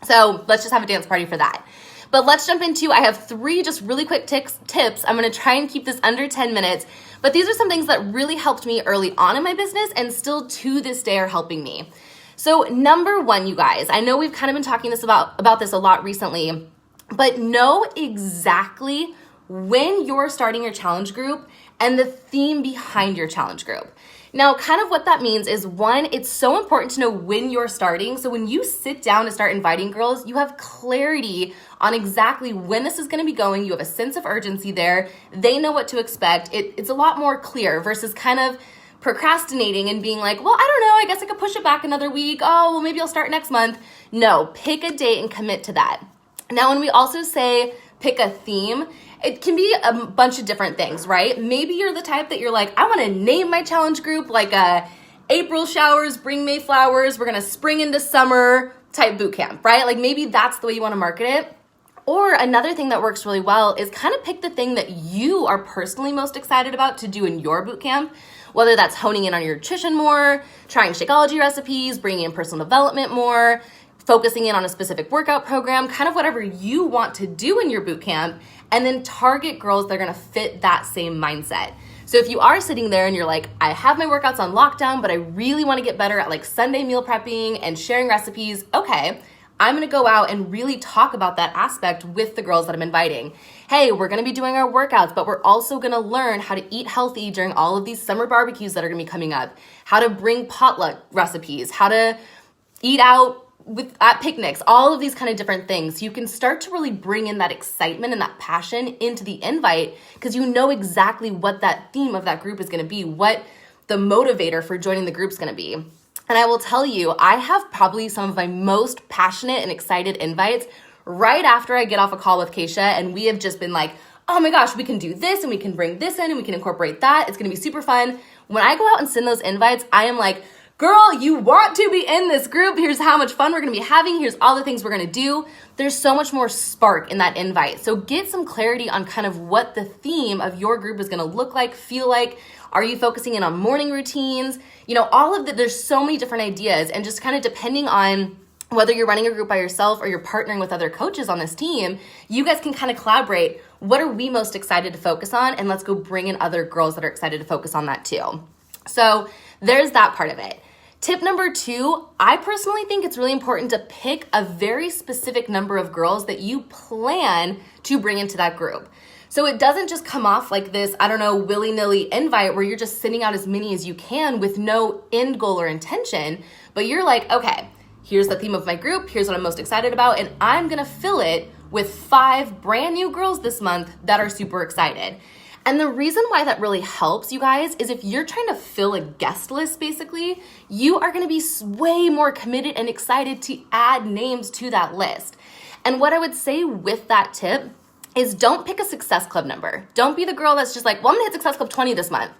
So let's just have a dance party for that. But let's jump into, I have 3 just really quick tips. I'm gonna try and keep this under 10 minutes, but these are some things that really helped me early on in my business and still to this day are helping me. So number 1, you guys, I know we've kind of been talking about this a lot recently, but know exactly when you're starting your challenge group and the theme behind your challenge group. Now, kind of what that means is 1, it's so important to know when you're starting. So when you sit down to start inviting girls, you have clarity on exactly when this is going to be going. You have a sense of urgency there. They know what to expect. It's a lot more clear versus kind of procrastinating and being like, well, I don't know, I guess I could push it back another week. Oh, well, maybe I'll start next month. No, pick a date and commit to that. Now, when we also say pick a theme, it can be a bunch of different things, right? Maybe you're the type that you're like, I want to name my challenge group like April showers, bring May flowers, we're going to spring into summer type boot camp, right? Like maybe that's the way you want to market it. Or another thing that works really well is kind of pick the thing that you are personally most excited about to do in your boot camp, whether that's honing in on your nutrition more, trying Shakeology recipes, bringing in personal development more, focusing in on a specific workout program, kind of whatever you want to do in your boot camp, and then target girls that are gonna fit that same mindset. So if you are sitting there and you're like, I have my workouts on lockdown, but I really wanna get better at like Sunday meal prepping and sharing recipes, okay, I'm gonna go out and really talk about that aspect with the girls that I'm inviting. Hey, we're gonna be doing our workouts, but we're also gonna learn how to eat healthy during all of these summer barbecues that are gonna be coming up, how to bring potluck recipes, how to eat out at picnics, all of these kind of different things. You can start to really bring in that excitement and that passion into the invite because you know exactly what that theme of that group is going to be, what the motivator for joining the group is going to be. And I will tell you, I have probably some of my most passionate and excited invites right after I get off a call with Keisha and we have just been like, oh my gosh, we can do this and we can bring this in and we can incorporate that. It's going to be super fun. When I go out and send those invites, I am like, girl, you want to be in this group. Here's how much fun we're going to be having. Here's all the things we're going to do. There's so much more spark in that invite. So get some clarity on kind of what the theme of your group is going to look like, feel like. Are you focusing in on morning routines? You know, all of that. There's so many different ideas, and just kind of depending on whether you're running a group by yourself or you're partnering with other coaches on this team, you guys can kind of collaborate. What are we most excited to focus on? And let's go bring in other girls that are excited to focus on that too. So there's that part of it. Tip number 2, I personally think it's really important to pick a very specific number of girls that you plan to bring into that group. So it doesn't just come off like this, I don't know, willy-nilly invite where you're just sending out as many as you can with no end goal or intention, but you're like, okay, here's the theme of my group, here's what I'm most excited about, and I'm gonna fill it with 5 brand new girls this month that are super excited. And the reason why that really helps, you guys, is if you're trying to fill a guest list, basically, you are going to be way more committed and excited to add names to that list. And what I would say with that tip is don't pick a Success Club number. Don't be the girl that's just like, well, I'm going to hit Success Club 20 this month.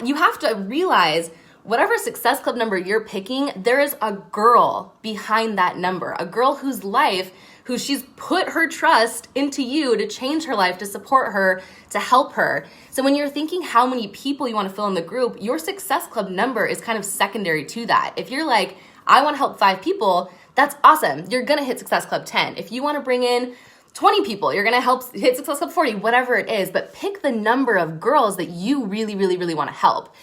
You have to realize whatever Success Club number you're picking, there is a girl behind that number, a girl whose life, who she's put her trust into you to change her life, to support her, to help her. So when you're thinking how many people you want to fill in the group, your Success Club number is kind of secondary to that. If you're like, I want to help 5 people, that's awesome. You're going to hit Success Club 10. If you want to bring in 20 people, you're going to help hit Success Club 40, whatever it is, but pick the number of girls that you really, really, really want to help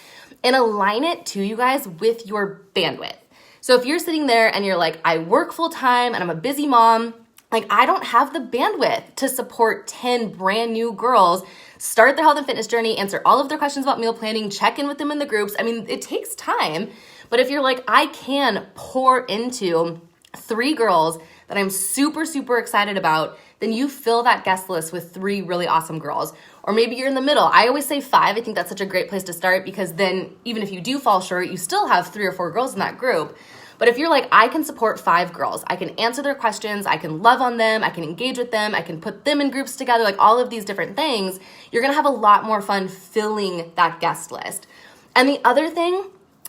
and align it to, you guys, with your bandwidth. So if you're sitting there and you're like, I work full time and I'm a busy mom, like I don't have the bandwidth to support 10 brand new girls, start their health and fitness journey, answer all of their questions about meal planning, check in with them in the groups. I mean, it takes time, but if you're like, I can pour into 3 girls that I'm super, super excited about, then you fill that guest list with 3 really awesome girls. Or maybe you're in the middle. I always say 5. I think that's such a great place to start because then even if you do fall short, you still have 3 or 4 girls in that group. But if you're like, I can support 5 girls, I can answer their questions, I can love on them, I can engage with them, I can put them in groups together, like all of these different things, you're gonna have a lot more fun filling that guest list. And the other thing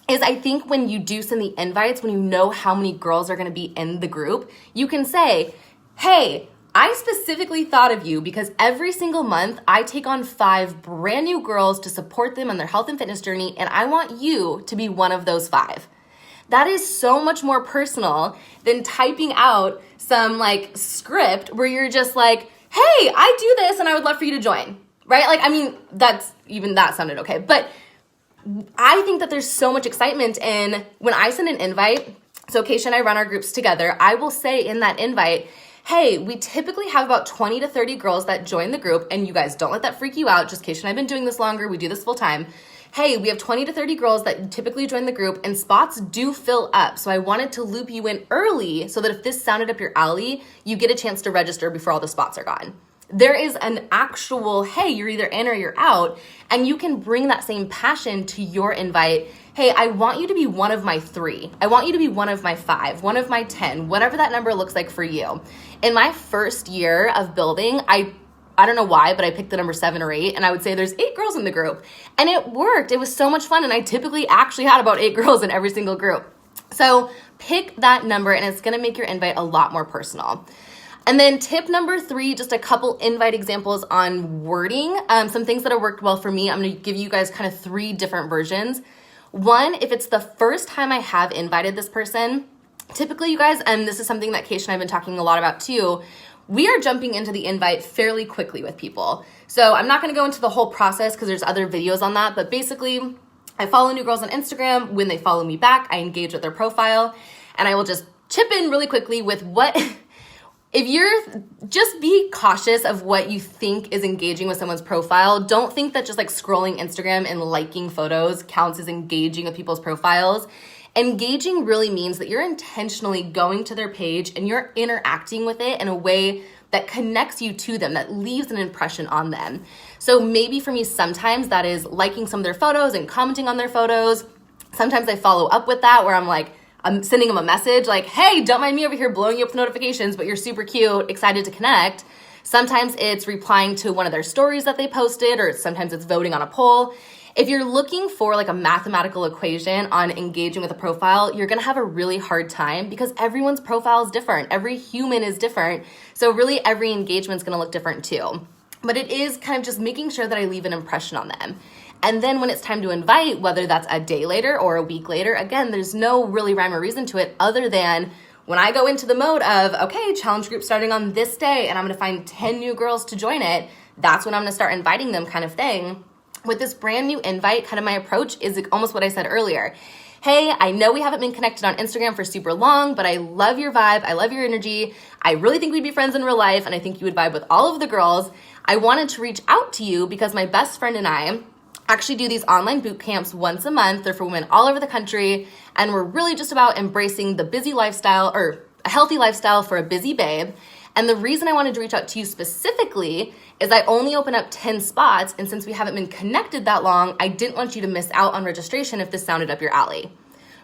is I think when you do send the invites, when you know how many girls are gonna be in the group, you can say, hey, I specifically thought of you because every single month I take on 5 brand new girls to support them on their health and fitness journey, and I want you to be one of those 5. That is so much more personal than typing out some like script where you're just like, hey, I do this and I would love for you to join, right? Like, I mean, that sounded okay. But I think that there's so much excitement in when I send an invite. So Keisha and I run our groups together. I will say in that invite, hey, we typically have about 20 to 30 girls that join the group. And you guys, don't let that freak you out. Just Keisha and I have been doing this longer. We do this full time. Hey, we have 20 to 30 girls that typically join the group and spots do fill up. So I wanted to loop you in early so that if this sounded up your alley, you get a chance to register before all the spots are gone. There is an actual, hey, you're either in or you're out, and you can bring that same passion to your invite. Hey, I want you to be one of my 3. I want you to be one of my 5, one of my 10, whatever that number looks like for you. In my first year of building, I don't know why, but I picked the number 7 or 8, and I would say there's 8 girls in the group. And it worked. It was so much fun, and I typically actually had about 8 girls in every single group. So pick that number, and it's going to make your invite a lot more personal. And then tip number 3, just a couple invite examples on wording. Some things that have worked well for me. I'm going to give you guys kind of 3 different versions. One, if it's the first time I have invited this person, typically you guys, and this is something that Keisha and I have been talking a lot about too, we are jumping into the invite fairly quickly with people. So I'm not going to go into the whole process because there's other videos on that, but basically I follow new girls on Instagram. When they follow me back, I engage with their profile, and I will just chip in really quickly with what... If you're, just be cautious of what you think is engaging with someone's profile. Don't think that just like scrolling Instagram and liking photos counts as engaging with people's profiles. Engaging really means that you're intentionally going to their page and you're interacting with it in a way that connects you to them, that leaves an impression on them. So maybe for me, sometimes that is liking some of their photos and commenting on their photos. Sometimes I follow up with that where I'm sending them a message like, hey, don't mind me over here blowing you up with notifications, but you're super cute, excited to connect. Sometimes it's replying to one of their stories that they posted, or sometimes it's voting on a poll. If you're looking for like a mathematical equation on engaging with a profile, you're gonna have a really hard time because everyone's profile is different. Every human is different. So really every engagement is gonna look different too. But it is kind of just making sure that I leave an impression on them. And then when it's time to invite, whether that's a day later or a week later, again, there's no really rhyme or reason to it other than when I go into the mode of, okay, challenge group starting on this day and I'm gonna find 10 new girls to join it, that's when I'm gonna start inviting them kind of thing. With this brand new invite, kind of my approach is almost what I said earlier. Hey, I know we haven't been connected on Instagram for super long, but I love your vibe, I love your energy. I really think we'd be friends in real life and I think you would vibe with all of the girls. I wanted to reach out to you because my best friend and I actually do these online boot camps once a month. They're for women all over the country. And we're really just about embracing the busy lifestyle or a healthy lifestyle for a busy babe. And the reason I wanted to reach out to you specifically is I only open up 10 spots. And since we haven't been connected that long, I didn't want you to miss out on registration if this sounded up your alley,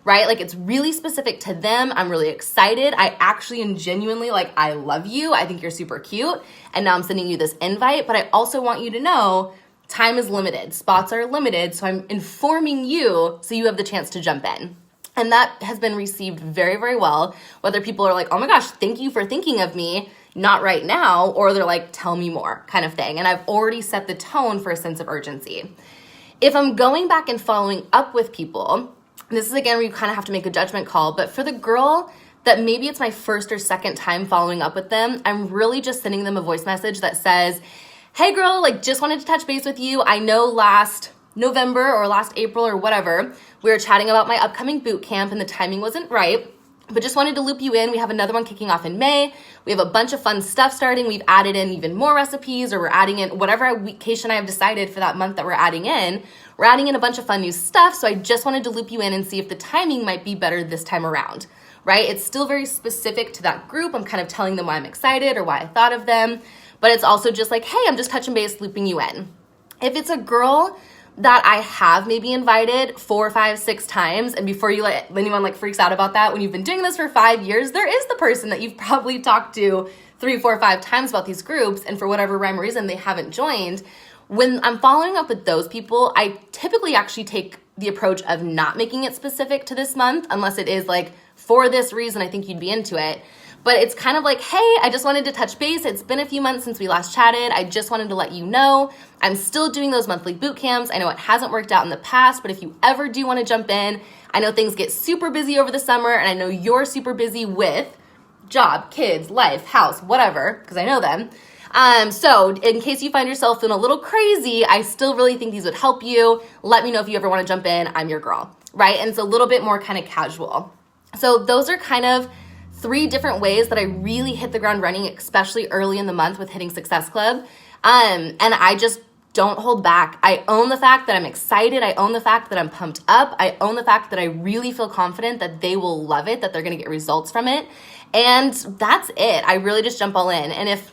right? Like it's really specific to them. I'm really excited. I actually and genuinely I love you. I think you're super cute. And now I'm sending you this invite, but I also want you to know time is limited, spots are limited, so I'm informing you so you have the chance to jump in. And that has been received very, very well, whether people are like, oh my gosh, thank you for thinking of me, not right now, or they're like, tell me more kind of thing. And I've already set the tone for a sense of urgency. If I'm going back and following up with people, this is again where you kind of have to make a judgment call, but for the girl that maybe it's my first or second time following up with them, I'm really just sending them a voice message that says, hey girl, just wanted to touch base with you. I know last November or last April or whatever, we were chatting about my upcoming boot camp and the timing wasn't right, but just wanted to loop you in. We have another one kicking off in May. We have a bunch of fun stuff starting. We've added in even more recipes, or we're adding in whatever Keisha and I have decided for that month that we're adding in. We're adding in a bunch of fun new stuff. So I just wanted to loop you in and see if the timing might be better this time around, right? It's still very specific to that group. I'm kind of telling them why I'm excited or why I thought of them. But it's also just like, hey, I'm just touching base, looping you in. If it's a girl that I have maybe invited 4, 5, 6 times, and before you let anyone freaks out about that, when you've been doing this for 5 years, there is the person that you've probably talked to 3, 4, 5 times about these groups, and for whatever rhyme or reason, they haven't joined. When I'm following up with those people, I typically actually take the approach of not making it specific to this month, unless it is for this reason, I think you'd be into it. But it's kind of like, hey, I just wanted to touch base. It's been a few months since we last chatted. I just wanted to let you know I'm still doing those monthly boot camps. I know it hasn't worked out in the past, but if you ever do want to jump in, I know things get super busy over the summer, and I know you're super busy with job, kids, life, house, whatever, because I know them. So in case you find yourself feeling a little crazy, I still really think these would help you. Let me know if you ever want to jump in. I'm your girl, right? And it's a little bit more kind of casual. So those are kind of 3 different ways that I really hit the ground running, especially early in the month with Hitting Success Club. And I just don't hold back. I own the fact that I'm excited. I own the fact that I'm pumped up. I own the fact that I really feel confident that they will love it, that they're going to get results from it. And that's it. I really just jump all in. And if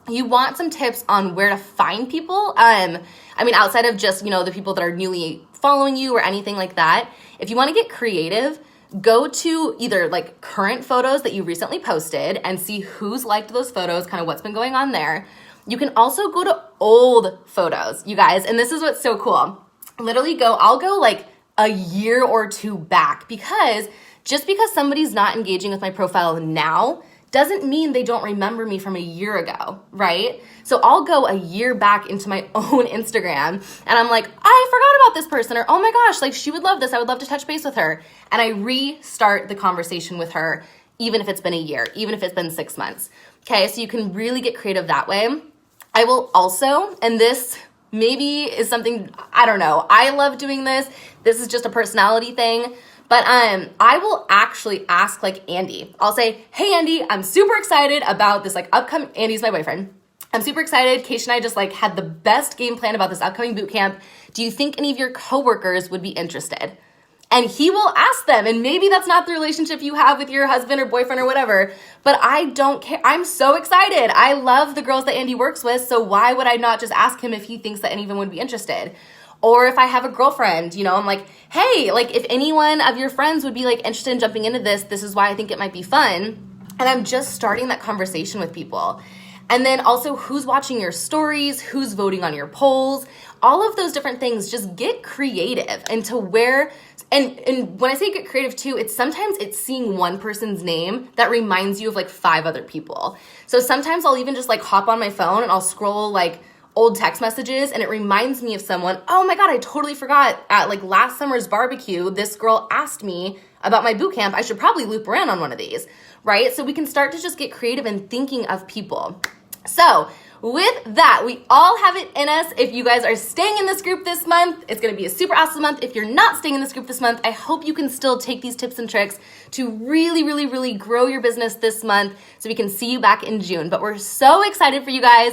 you want some tips on where to find people, outside of just, the people that are newly following you or anything like that, if you want to get creative, go to either like current photos that you recently posted and see who's liked those photos, kind of what's been going on there. You can also go to old photos, you guys, and this is what's so cool. Literally I'll go like a year or 2 back, because just because somebody's not engaging with my profile now doesn't mean they don't remember me from a year ago, right? So I'll go a year back into my own Instagram and I'm like, I forgot about this person, or oh my gosh, like she would love this. I would love to touch base with her. And I restart the conversation with her, even if it's been a year, even if it's been 6 months. Okay, so you can really get creative that way. I will also, and this maybe is something, I don't know, I love doing this. This is just a personality thing. But I will actually ask like Andy. I'll say, hey Andy, I'm super excited about this like upcoming, Andy's my boyfriend. I'm super excited. Keisha and I just like had the best game plan about this upcoming boot camp. Do you think any of your coworkers would be interested? And he will ask them, and maybe that's not the relationship you have with your husband or boyfriend or whatever, but I don't care. I'm so excited. I love the girls that Andy works with, so why would I not just ask him if he thinks that any of them would be interested? Or if I have a girlfriend, I'm like, hey, like if any one of your friends would be like interested in jumping into this, this is why I think it might be fun. And I'm just starting that conversation with people. And then also who's watching your stories, who's voting on your polls, all of those different things. Just get creative into where, and when I say get creative too, sometimes it's seeing one person's name that reminds you of like 5 other people. So sometimes I'll even just like hop on my phone and I'll scroll like old text messages and it reminds me of someone. Oh my God, I totally forgot at like last summer's barbecue, this girl asked me about my boot camp. I should probably loop around on one of these, right? So we can start to just get creative in thinking of people. So with that, we all have it in us. If you guys are staying in this group this month, it's going to be a super awesome month. If you're not staying in this group this month, I hope you can still take these tips and tricks to really, really, really grow your business this month so we can see you back in June. But we're so excited for you guys.